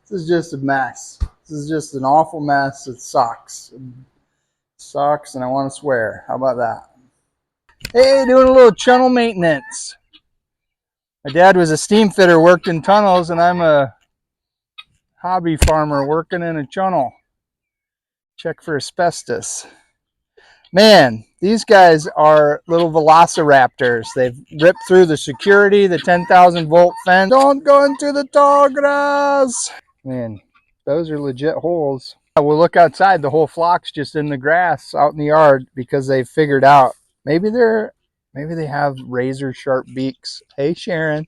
This is just a mess. This is just an awful mess. It sucks. It sucks, and I want to swear. How about that? Hey, doing a little Chunnel maintenance. My dad was a steam fitter, worked in tunnels, and I'm a hobby farmer working in a Chunnel. Check for asbestos. Man, these guys are little velociraptors. They've ripped through the security, the 10,000 volt fence. Don't go into the tall grass. Man, those are legit holes. We'll look outside. The whole flock's just in the grass out in the yard because they've figured out maybe they have razor sharp beaks. Hey, Sharon.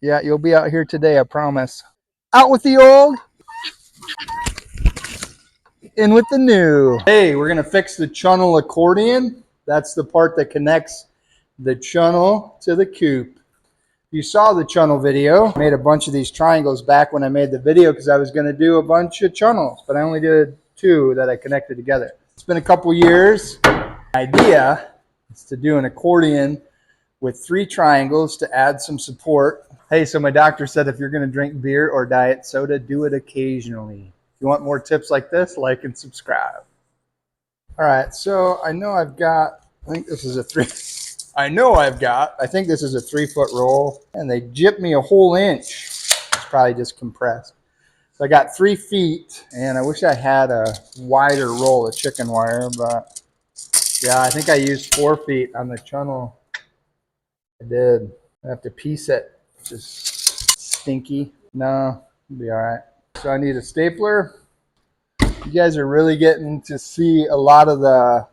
Yeah, you'll be out here today, I promise. Out with the old, in with the new. Hey, we're gonna fix the Chunnel accordion. That's the part that connects the Chunnel to the coop. You saw the Chunnel video. I made a bunch of these triangles back when I made the video because I was gonna do a bunch of Chunnels, but I only did 2 that I connected together. It's been a couple years. The idea is to do an accordion with 3 triangles to add some support. Hey, so my doctor said if you're gonna drink beer or diet soda, do it occasionally. If you want more tips like this, like and subscribe. All right, so I know I've got, I think this is a 3-foot roll, and they gypped me a whole inch. It's probably just compressed. So I got 3 feet, and I wish I had a wider roll of chicken wire, but yeah, I think I used 4 feet on the Chunnel. I did. I have to piece it, which is stinky. No, it'll be all right. So I need a stapler. You guys are really getting to see a lot of the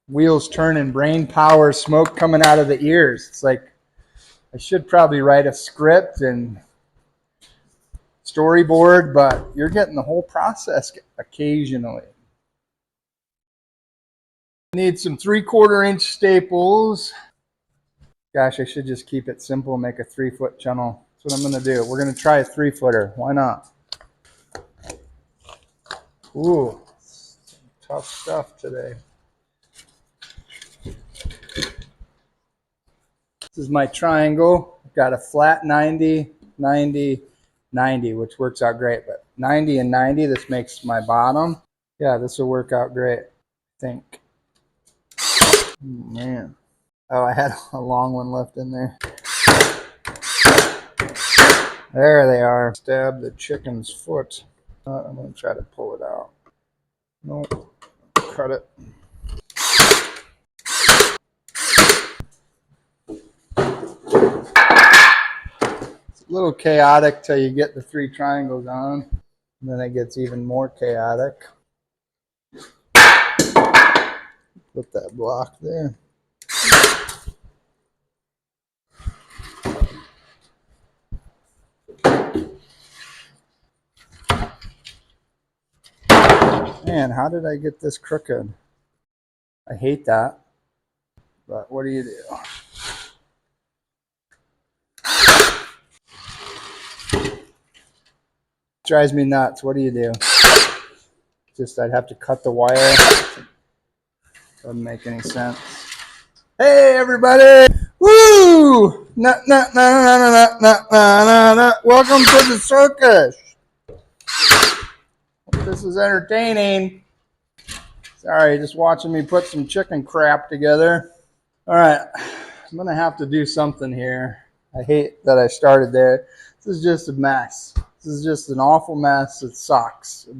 wheels turning, brain power, smoke coming out of the ears. It's like I should probably write a script and storyboard, but you're getting the whole process occasionally. I need some 3/4 inch staples. Gosh, I should just keep it simple, make a 3-foot Chunnel. That's what I'm going to do. We're going to try a 3-footer. Why not? Ooh, tough stuff today. This is my triangle. I've got a flat 90, 90, 90, which works out great. But 90 and 90, this makes my bottom. Yeah, this will work out great, I think. Man. Oh, I had a long one left in there. There they are. Stab the chicken's foot. I'm going to try to pull it out. Nope. Cut it. It's a little chaotic till you get the 3 triangles on. And then it gets even more chaotic. Put that block there. Man, how did I get this crooked? I hate that. But what do you do? Drives me nuts. What do you do? Just I'd have to cut the wire. Doesn't make any sense. Hey everybody! Woo! Nah, nah, nah, nah, nah, nah, nah, nah, nah. Welcome to the circus. Hope this is entertaining. Sorry, just watching me put some chicken crap together. All right, I'm gonna have to do something here. I hate that I started there. This is just a mess. This is just an awful mess. It sucks. It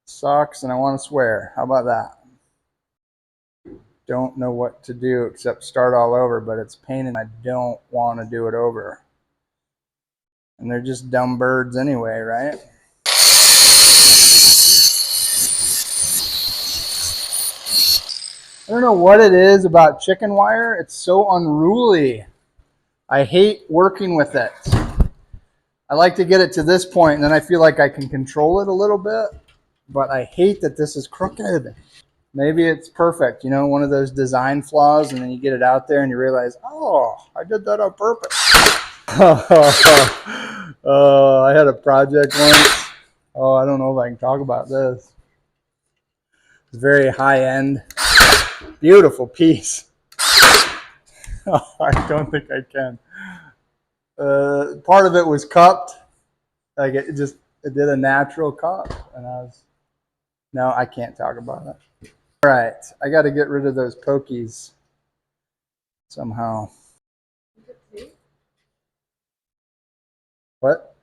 sucks, and I want to swear. How about that? Don't know what to do except start all over, but it's pain and I don't want to do it over. And they're just dumb birds anyway, right? I don't know what it is about chicken wire. It's so unruly. I hate working with it. I like to get it to this point, and then I feel like I can control it a little bit, but I hate that this is crooked. Maybe it's perfect, you know, one of those design flaws, and then you get it out there and you realize, oh, I did that on purpose. I had a project once. Oh, I don't know if I can talk about this. It's very high-end, beautiful piece. Oh, I don't think I can. Part of it was cupped, Like it did a natural cup, and no, I can't talk about it. All right, I got to get rid of those pokies somehow. What?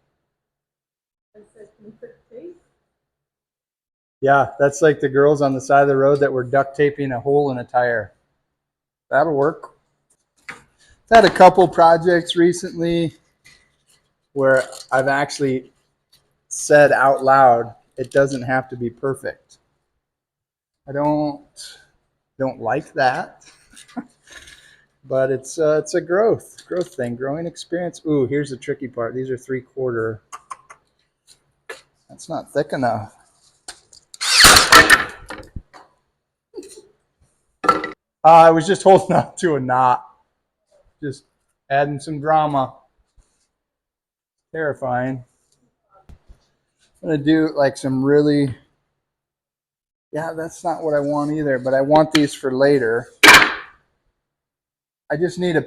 Yeah, that's like the girls on the side of the road that were duct taping a hole in a tire. That'll work. I've had a couple projects recently where I've actually said out loud, it doesn't have to be perfect. I don't like that, but it's a growth thing, growing experience. Ooh, here's the tricky part. These are 3/4. That's not thick enough. I was just holding on to a knot, just adding some drama. Terrifying. I'm gonna do like some really, yeah, that's not what I want either, but I want these for later. I just need a,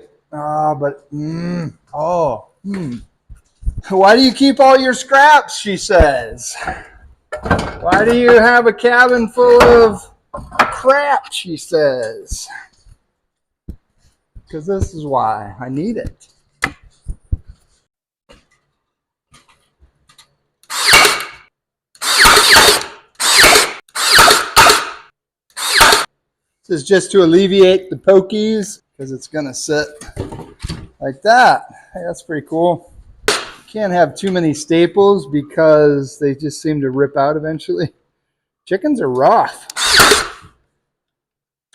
Why do you keep all your scraps, she says. Why do you have a cabin full of crap, she says. Because this is why. I need it. This is just to alleviate the pokies, because it's going to sit like that. Hey, that's pretty cool. Can't have too many staples because they just seem to rip out eventually. Chickens are rough.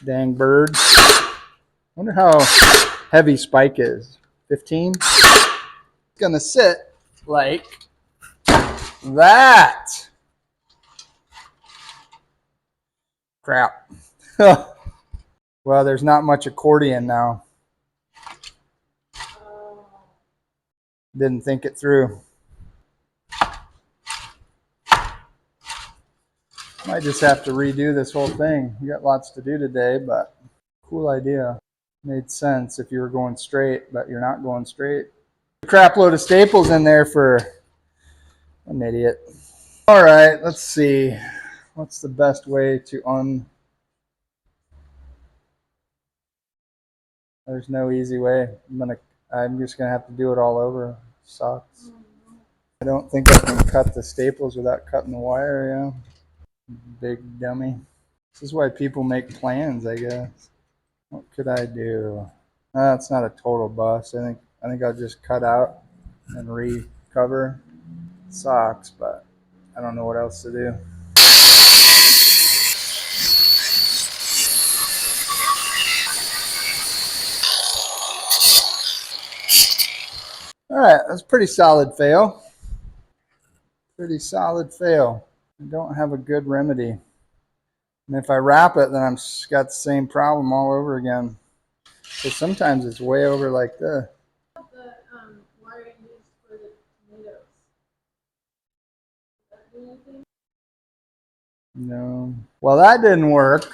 Dang bird. Wonder how heavy Spike is. 15? It's going to sit like that. Crap. Well, there's not much accordion now. Didn't think it through. Might just have to redo this whole thing. You got lots to do today, but cool idea. Made sense if you were going straight, but you're not going straight. A crap load of staples in there for an idiot. All right, let's see. What's the best way to There's no easy way. I'm just gonna have to do it all over. Sucks. I don't think I can cut the staples without cutting the wire, yeah. Big dummy. This is why people make plans, I guess. What could I do? It's not a total bust. I think I'll just cut out and recover. Sucks, but I don't know what else to do. All right, that's a pretty solid fail. Pretty solid fail. I don't have a good remedy. And if I wrap it, then I've got the same problem all over again. So sometimes it's way over like this. The wire used for the tomatoes. Does that do anything? No. Well, that didn't work.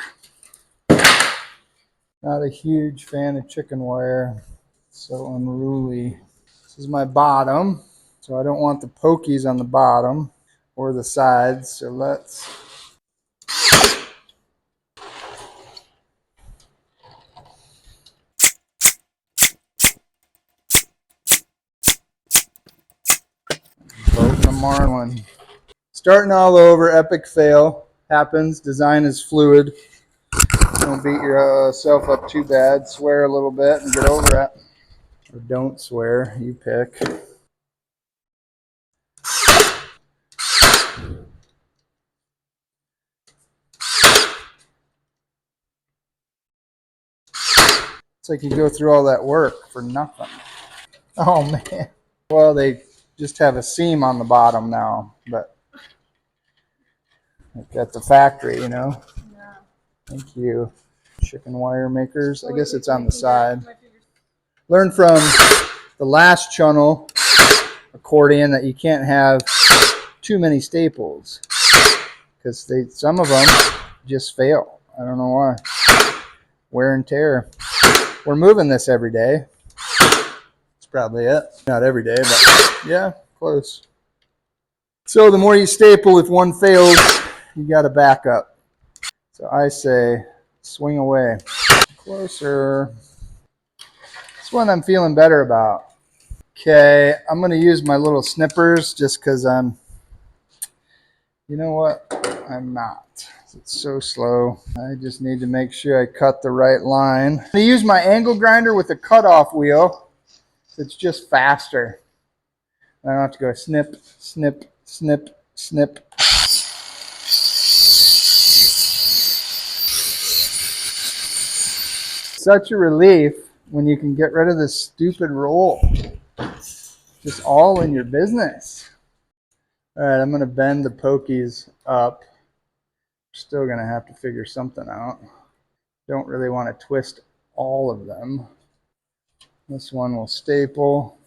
Not a huge fan of chicken wire. So unruly. This is my bottom. So I don't want the pokies on the bottom or the sides. So let's boat the marlin. Starting all over, epic fail. Happens. Design is fluid. Don't beat yourself up too bad. Swear a little bit and get over it. Or don't swear. You pick. It's like you go through all that work for nothing. Oh, man. Well, they just have a seam on the bottom now, but like at the factory, you know. Yeah. Thank you. Chicken wire makers. I guess it's on the side. Learn from the last Chunnel accordion that you can't have too many staples because some of them just fail. I don't know why. Wear and tear. We're moving this every day. That's probably it. Not every day, but yeah, close. So the more you staple, if one fails, you got a backup. So I say, swing away. Closer. This one I'm feeling better about. Okay, I'm going to use my little snippers just because you know what? I'm not. It's so slow. I just need to make sure I cut the right line. I'm going to use my angle grinder with a cutoff wheel. It's just faster. I don't have to go snip, snip, snip, snip. Such a relief when you can get rid of this stupid roll. Just all in your business. All right, I'm going to bend the pokies up. Still going to have to figure something out. Don't really want to twist all of them. This one will staple.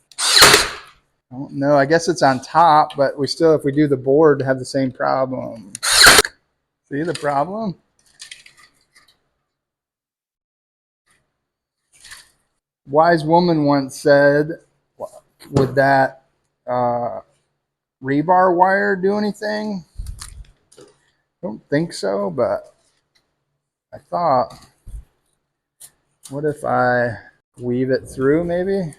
I don't know. I guess it's on top, but we still, if we do the board, have the same problem. See the problem? Wise woman once said, would that rebar wire do anything? I don't think so, but I thought, what if I weave it through maybe?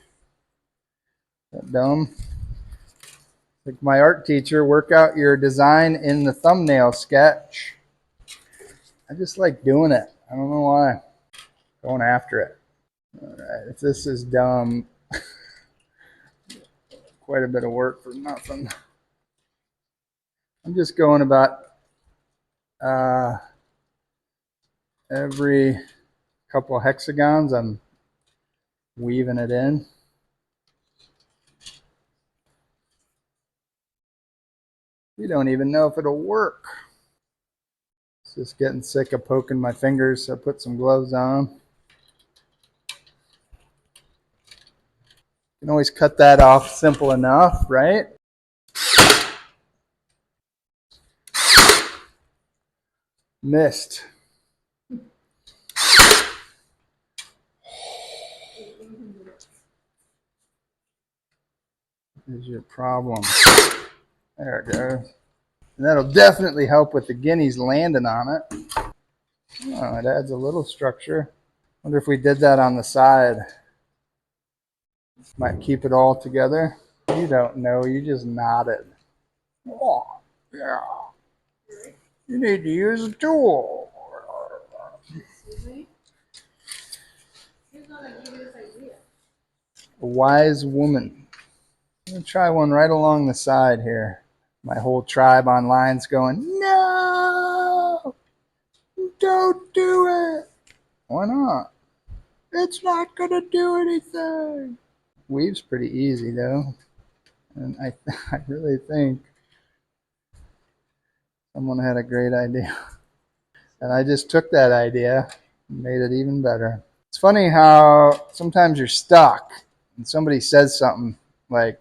Is that dumb? Like my art teacher, work out your design in the thumbnail sketch. I just like doing it. I don't know why. Going after it. All right, if this is dumb, quite a bit of work for nothing. I'm just going about every couple of hexagons, I'm weaving it in. We don't even know if it'll work. It's just getting sick of poking my fingers, so I put some gloves on. You can always cut that off simple enough, right? Missed. Is your problem. There it goes. And that'll definitely help with the guineas landing on it. Oh, it adds a little structure. Wonder if we did that on the side. Might keep it all together. You don't know, you just nodded. Oh, yeah. You need to use a tool. Excuse me? Who's gonna give you this idea? A wise woman. I'm going to try one right along the side here. My whole tribe online's going, no, don't do it. Why not? It's not going to do anything. Weave's pretty easy though. And I really think someone had a great idea. And I just took that idea and made it even better. It's funny how sometimes you're stuck and somebody says something like,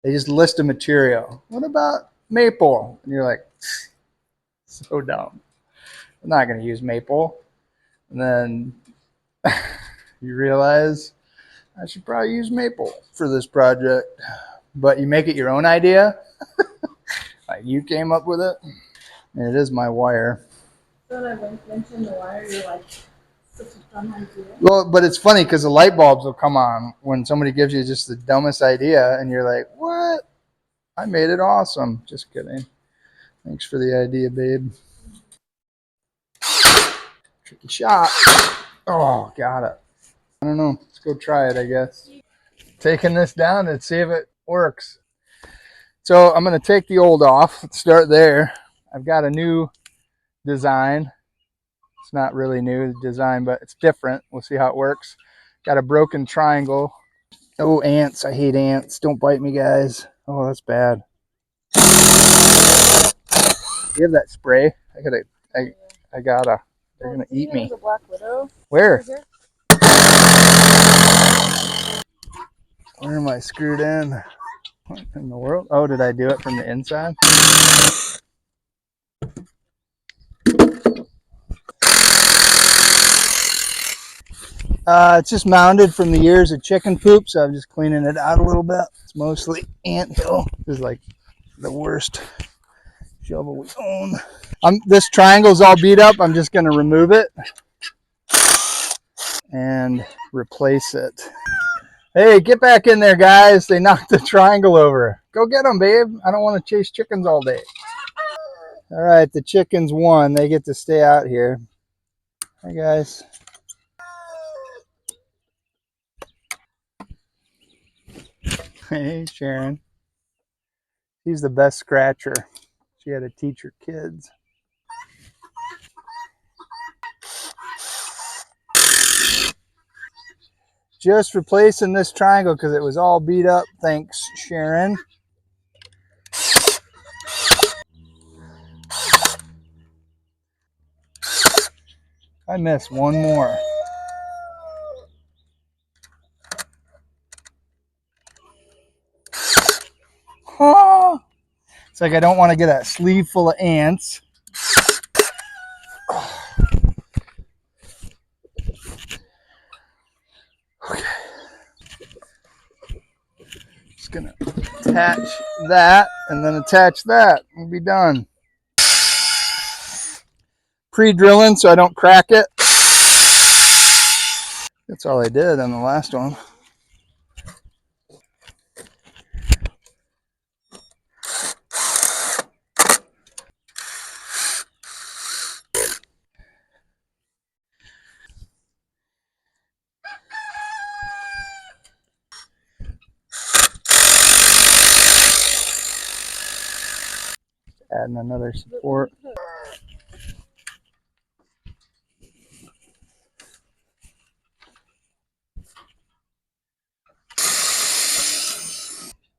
they just list a material. What about maple? And you're like, so dumb. I'm not going to use maple. And then you realize I should probably use maple for this project. But you make it your own idea. Like you came up with it. And it is my wire. So when I mentioned the wire, you're like, such a dumb idea. Well, but it's funny because the light bulbs will come on when somebody gives you just the dumbest idea. And you're like, what? I made it awesome. Just kidding. Thanks for the idea, babe. Tricky shot. Oh, got it. I don't know. Let's go try it, I guess. Taking this down and see if it works. So I'm going to take the old off. Let's start there. I've got a new design. It's not really new design, but it's different. We'll see how it works. Got a broken triangle. Oh, ants. I hate ants. Don't bite me, guys. Oh, that's bad. You have that spray? I gotta. They're gonna eat me. A black widow. Where? Where am I screwed in? What in the world? Oh, did I do it from the inside? It's just mounded from the years of chicken poop, so I'm just cleaning it out a little bit. It's mostly ant hill. There's like The worst shovel we own. This triangle's all beat up. I'm just going to remove it and replace it. Hey, get back in there, guys. They knocked the triangle over. Go get them, babe. I don't want to chase chickens all day. All right, the chickens won. They get to stay out here. Hi, guys. Hey, Sharon. She's the best scratcher. She had to teach her kids. Just replacing this triangle because it was all beat up. Thanks, Sharon. I missed one more. Oh, it's like I don't want to get a sleeve full of ants. Okay. Just gonna attach that and then attach that. We'll be done. Pre-drilling so I don't crack it. That's all I did on the last one. Adding another support.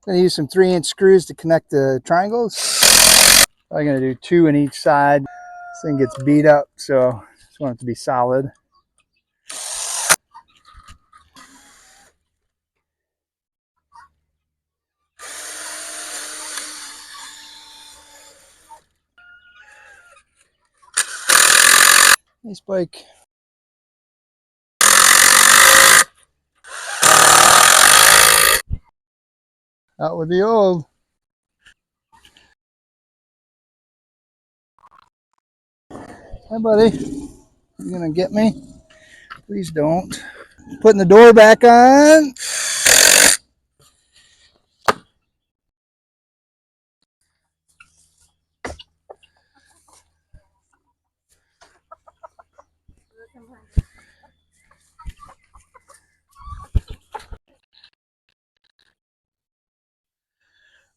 I'm gonna use some 3-inch screws to connect the triangles. I'm gonna do 2 in each side. This thing gets beat up, so I just want it to be solid. Nice bike. Out with the old. Hi, buddy. You gonna get me? Please don't. Putting the door back on.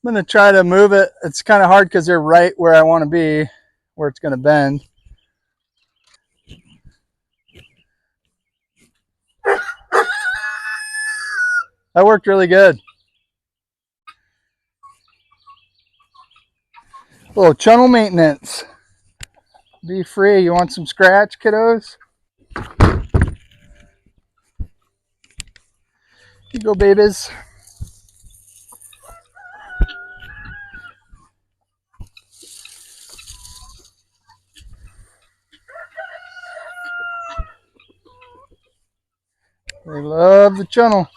I'm gonna try to move it. It's kind of hard because they're right where I want to be, where it's gonna bend. That worked really good. A little Chunnel maintenance. Be free. You want some scratch, kiddos? Here you go, babies. They love the Chunnel.